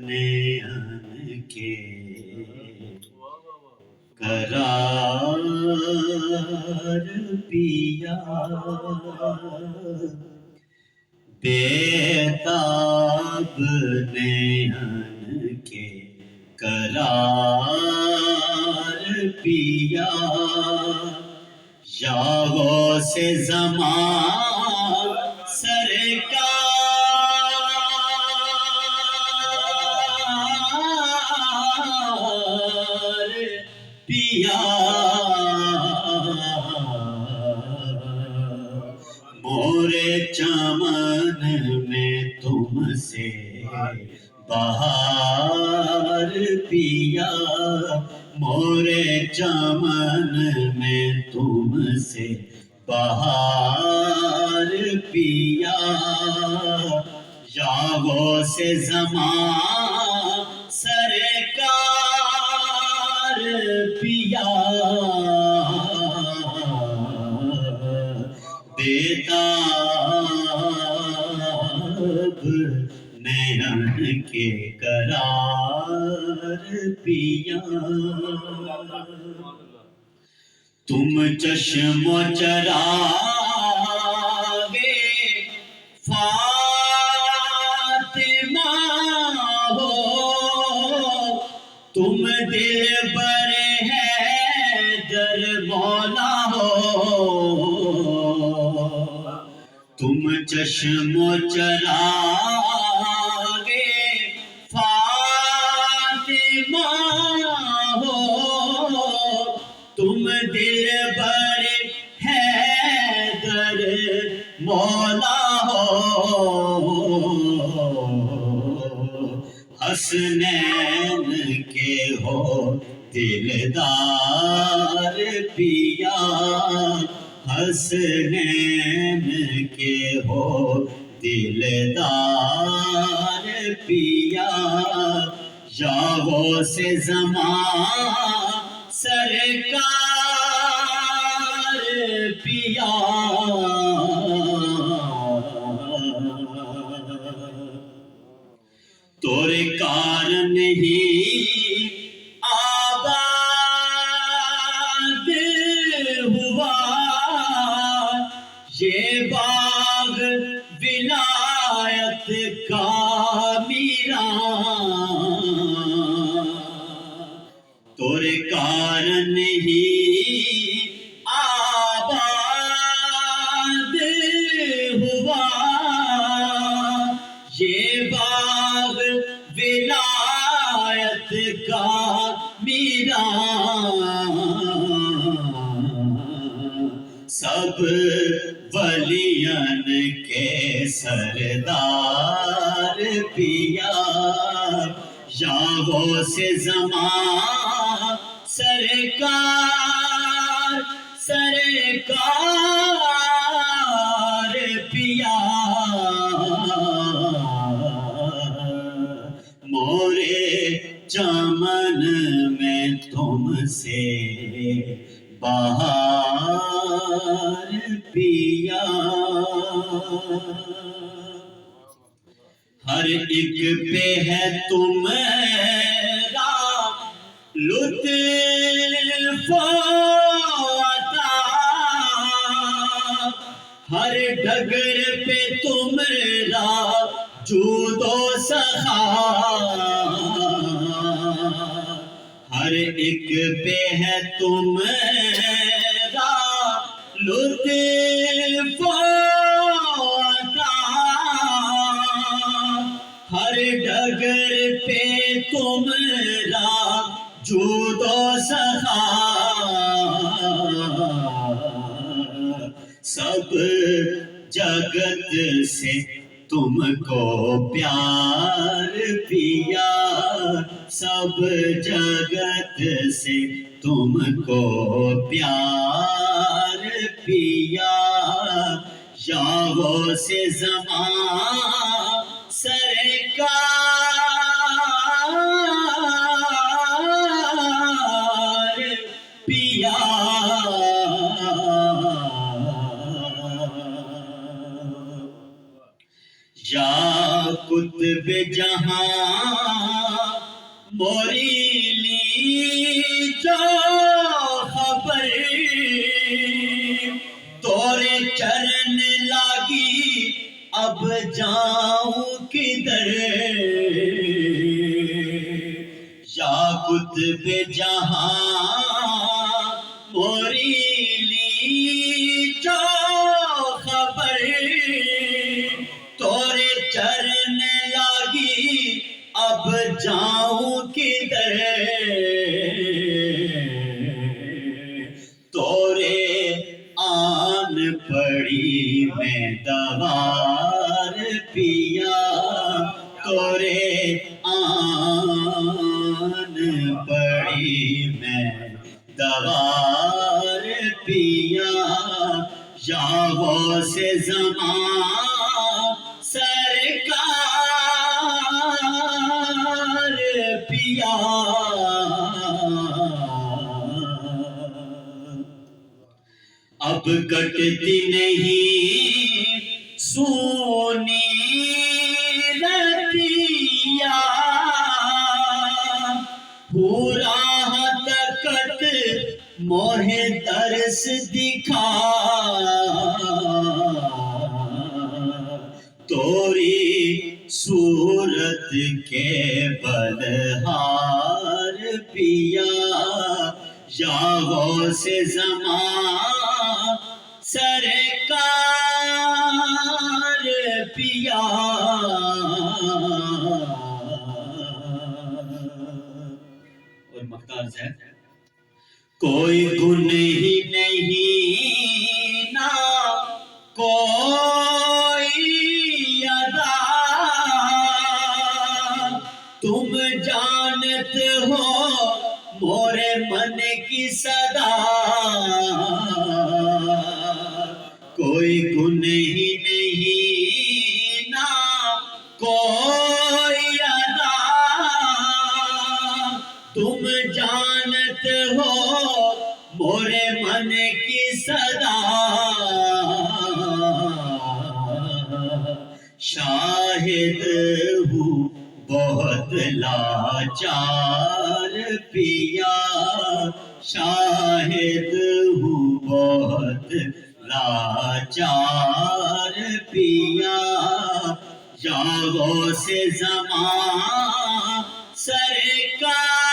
نین کے قرار پیا بیتاب نین کے قرار پیا یا غوث زمان سرکار پیا مورے چمن میں تم سے بہار پیا مورے چمن میں تم سے بہار پیا یا غوث زمان سرکار پیا بیتاب نین کے قرار پیا تم چشم و چراغے فاطمہ ہو تم دلبر حیدر مولا ہو تم چشم و چراغے فاطمہ ہو تم دلبر حیدر مولا ہو حسنین کے ہو دلدار پیا حسنین کے ہو دلدار پیا یا غوث زمان سرکار پیا تورے کار نہیں آباد ہوا یہ باغ ولایت کا میران تورے کار نہیں آباد ہوا یہ باغ ولایت کا میران سب ولیان کے سردار پیا یا غوث زمان سرکار پیا مورے چمن میں تم سے بہار پیا ہر ایک پہ ہے تمہارا لطف عطا ہر ڈگر پہ تمہارا جود و سخا ہر ایک پہ ہے تمہارا لطف عطا ہر ڈگر پہ تمہارا جود و سخا سب جگت سے تم کو پیار پیا سب جگت سے تم کو پیار پیا یا غوث زمان سرکار پیا یا قطب جہاں موری لی جو خبر تورے چرن لاگی اب جاؤں کدھر یا قطب جہاں موری لی جو خبر تورے چرن لاگی اب جاؤں کدھر تورے آن پڑی میں دوار پیا تورے آن پڑی میں دوار پیا یا غوث زمان سرکار پیا اب کٹتی نہیں سونی رتیا پورا تکت موہ ترس دکھا توری صورت کے بلہار پیا یا غوث زمان سرکار پیا اور مختار صاحب کوئی گناہ نہیں نہ کوئی ادا تم جانت ہو مورے من کی صدا کوئی گناہ نہیں نہ کوئی ادا تم جانت ہو مورے من کی صدا شاہد ہوں بہت لاچار پیا شاہد ہوں بہت لاچار پیا یا غوث زمان سرکار